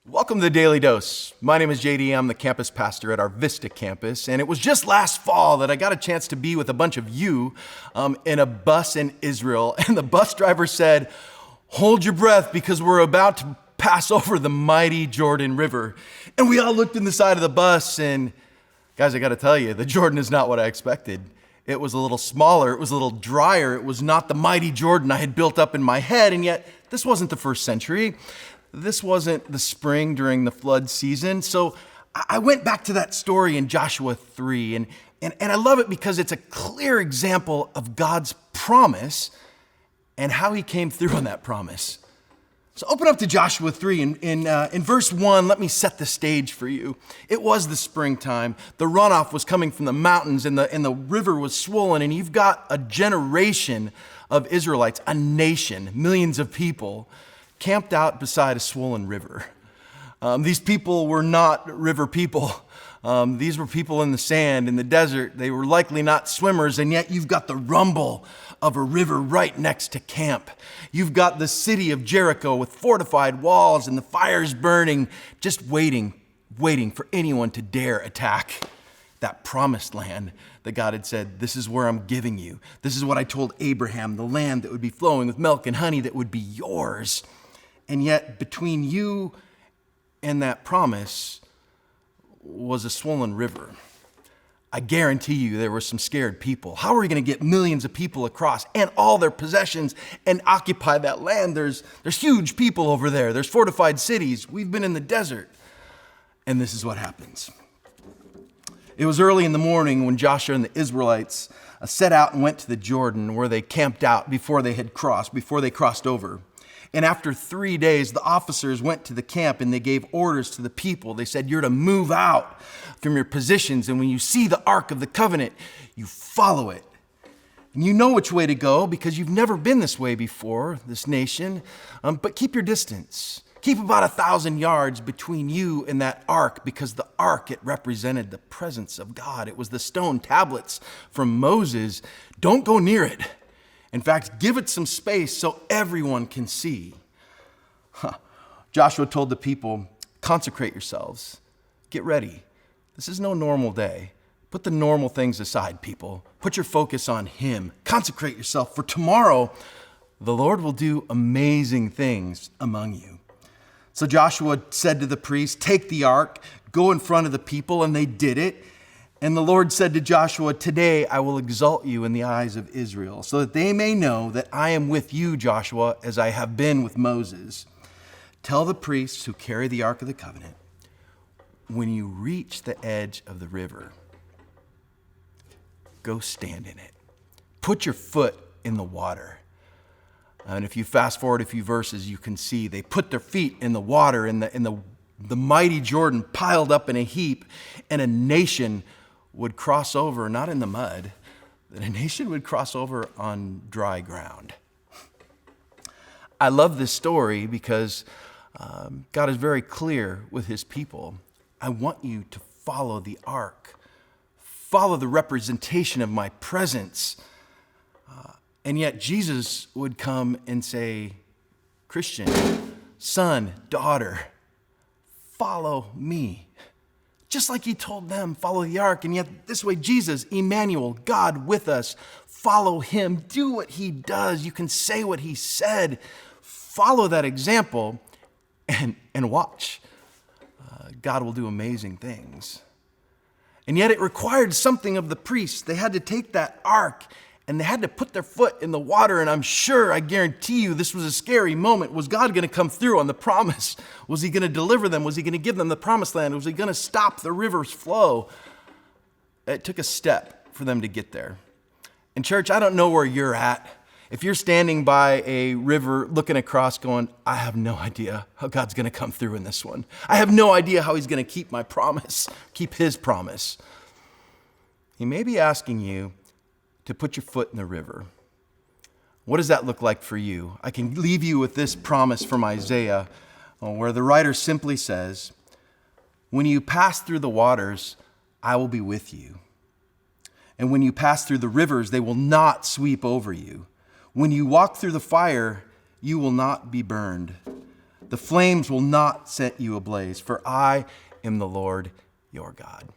Welcome to the Daily Dose. My name is JD. I'm the campus pastor at our Vista campus, and it was just last fall that I got a chance to be with a bunch of you in a bus in Israel, and the bus driver said, "Hold your breath because we're about to pass over the mighty Jordan River." And we all looked in the side of the bus, and guys, I got to tell you, the Jordan is not what I expected. It was a little smaller, it was a little drier, it was not the mighty Jordan I had built up in my head, and yet this wasn't the first century. This wasn't the spring during the flood season. So I went back to that story in Joshua 3, and I love it because it's a clear example of God's promise and how he came through on that promise. So open up to Joshua 3. In verse 1, let me set the stage for you. It was the springtime. The runoff was coming from the mountains, and the river was swollen, and you've got a generation of Israelites, a nation, millions of people, camped out beside a swollen river. These people were not river people. These were people in the sand, in the desert. They were likely not swimmers, and yet you've got the rumble of a river right next to camp. You've got the city of Jericho with fortified walls and the fires burning, just waiting for anyone to dare attack that promised land that God had said, "This is where I'm giving you. This is what I told Abraham, the land that would be flowing with milk and honey that would be yours." And yet between you and that promise was a swollen river. I guarantee you there were some scared people. How are we going to get millions of people across and all their possessions and occupy that land? There's huge people over there. There's fortified cities. We've been in the desert. And this is what happens. It was early in the morning when Joshua and the Israelites set out and went to the Jordan, where they camped out before they crossed over. And after 3 days, the officers went to the camp and they gave orders to the people. They said, "You're to move out from your positions, and when you see the Ark of the Covenant, you follow it. And you know which way to go because you've never been this way before, this nation, but keep your distance. Keep about 1,000 yards between you and that ark, because the ark, it represented the presence of God. It was the stone tablets from Moses. Don't go near it. In fact, give it some space so everyone can see." Joshua told the people, "Consecrate yourselves. Get ready. This is no normal day. Put the normal things aside, people. Put your focus on him. Consecrate yourself, for tomorrow the Lord will do amazing things among you." So Joshua said to the priests, "Take the ark, go in front of the people," and they did it. And the Lord said to Joshua, "Today I will exalt you in the eyes of Israel, so that they may know that I am with you, Joshua, as I have been with Moses. Tell the priests who carry the Ark of the Covenant, when you reach the edge of the river, go stand in it. Put your foot in the water." And if you fast forward a few verses, you can see they put their feet in the water, and the mighty Jordan piled up in a heap, and a nation would cross over, not in the mud, that a nation would cross over on dry ground. I love this story because God is very clear with his people. I want you to follow the ark, follow the representation of my presence. And yet Jesus would come and say, "Christian, son, daughter, follow me." Just like he told them, follow the ark. And yet this way, Jesus, Emmanuel, God with us, follow him. Do what he does. You can say what he said. Follow that example and watch. God will do amazing things. And yet it required something of the priests. They had to take that ark and they had to put their foot in the water. And I guarantee you, this was a scary moment. Was God going to come through on the promise? Was he going to deliver them? Was he going to give them the promised land? Was he going to stop the river's flow? It took a step for them to get there. And church, I don't know where you're at. If you're standing by a river looking across going, "I have no idea how God's going to come through in this one. I have no idea how he's going to keep my promise, keep his promise." He may be asking you to put your foot in the river. What does that look like for you? I can leave you with this promise from Isaiah, where the writer simply says, "When you pass through the waters, I will be with you. And when you pass through the rivers, they will not sweep over you. When you walk through the fire, you will not be burned. The flames will not set you ablaze, for I am the Lord your God.